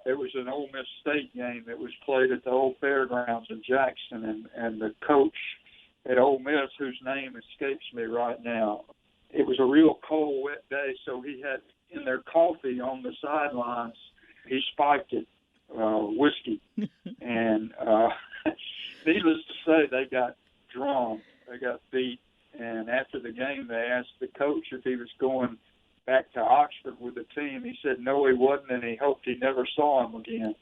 It was an Ole Miss State game that was played at the old fairgrounds in Jackson, and the coach at Ole Miss, whose name escapes me right now, it was a real cold, wet day, so he had in their coffee on the sidelines, he spiked it, whiskey. And needless to say, they got drunk. They got beat. And after the game, they asked the coach if he was going back to Oxford with the team. He said no, he wasn't, and he hoped he never saw him again.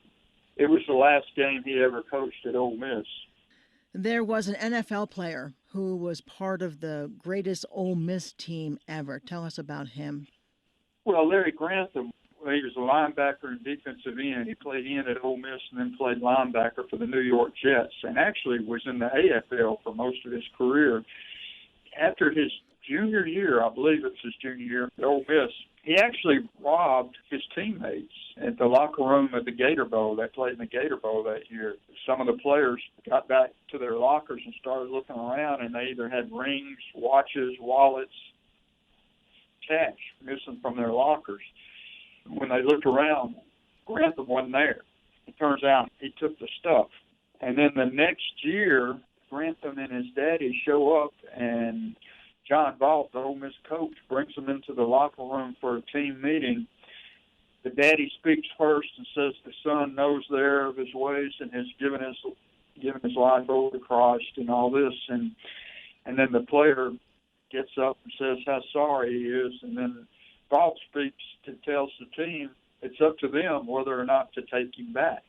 It was the last game he ever coached at Ole Miss. There was an NFL player who was part of the greatest Ole Miss team ever. Tell us about him. Well, Larry Grantham, he was a linebacker and defensive end. He played end at Ole Miss and then played linebacker for the New York Jets, and actually was in the AFL for most of his career. After his junior year, I believe it was his junior year at Ole Miss, he actually robbed his teammates at the locker room at the Gator Bowl. They played in the Gator Bowl that year. Some of the players got back to their lockers and started looking around, and they either had rings, watches, wallets, cash missing from their lockers. When they looked around, Grantham wasn't there. It turns out he took the stuff. And then the next year, Grantham and his daddy show up, and John Vaught, the Ole Miss coach, brings them into the locker room for a team meeting. The daddy speaks first and says the son knows the error of his ways and has given his life over to Christ and all this. And then the player gets up and says how sorry he is. And then Vaught speaks and tells the team it's up to them whether or not to take him back.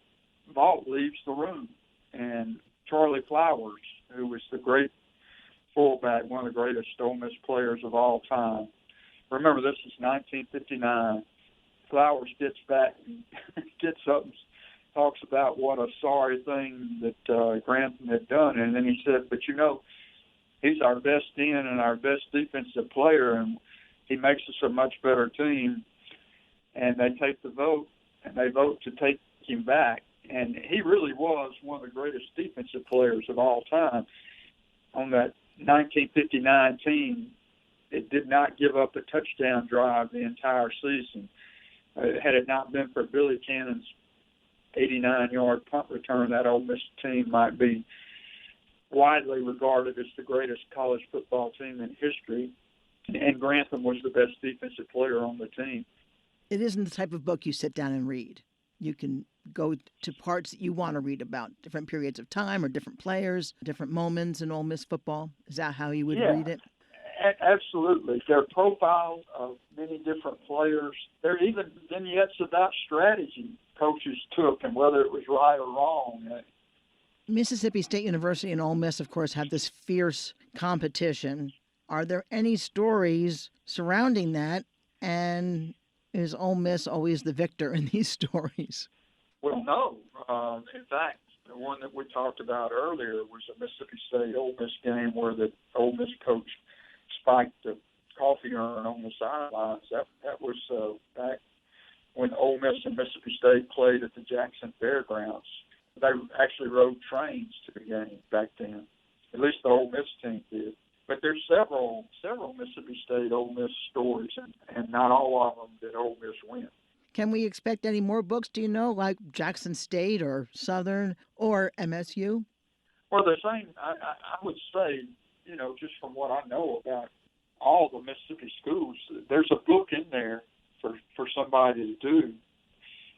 Vaught leaves the room. And Charlie Flowers, who was the great fullback, one of the greatest Ole Miss players of all time. Remember, this is 1959. Flowers gets back and gets up and talks about what a sorry thing that Grantham had done. And then he said, but you know, he's our best end and our best defensive player, and he makes us a much better team. And they take the vote, and they vote to take him back. And he really was one of the greatest defensive players of all time. On that 1959 team, it did not give up a touchdown drive the entire season. Had it not been for Billy Cannon's 89-yard punt return, that Ole Miss team might be widely regarded as the greatest college football team in history. And Grantham was the best defensive player on the team. It isn't the type of book you sit down and read. You can go to parts that you want to read about, different periods of time or different players, different moments in Ole Miss football. Is that how you would read it? Absolutely. There are profiles of many different players. There are even vignettes about strategy coaches took and whether it was right or wrong. Mississippi State University and Ole Miss, of course, have this fierce competition. Are there any stories surrounding that? And is Ole Miss always the victor in these stories? Well, no. In fact, the one that we talked about earlier was a Mississippi State Ole Miss game where the Ole Miss coach spiked the coffee urn on the sidelines. That was back when Ole Miss and Mississippi State played at the Jackson Fairgrounds. They actually rode trains to the game back then. At least the Ole Miss team did. But there's several Mississippi State Ole Miss stories, and not all of them did Ole Miss win. Can we expect any more books, do you know, like Jackson State or Southern or MSU? Well, the same, I would say, you know, just from what I know about all the Mississippi schools, there's a book in there for somebody to do.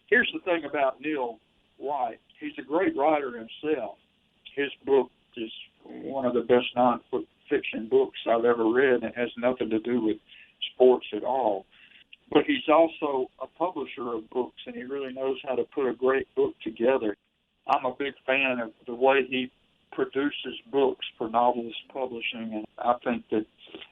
Here's the thing about Neil White. He's a great writer himself. His book is one of the best non-fiction books I've ever read, and it has nothing to do with sports at all. But he's also a publisher of books, and he really knows how to put a great book together. I'm a big fan of the way he produces books for Novelist Publishing, and I think that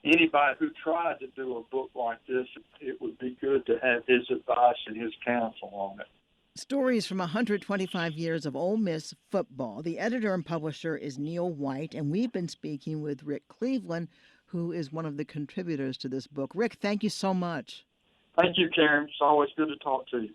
anybody who tried to do a book like this, it would be good to have his advice and his counsel on it. Stories from 125 years of Ole Miss football. The editor and publisher is Neil White, and we've been speaking with Rick Cleveland, who is one of the contributors to this book. Rick, thank you so much. Thank you, Karen. It's always good to talk to you.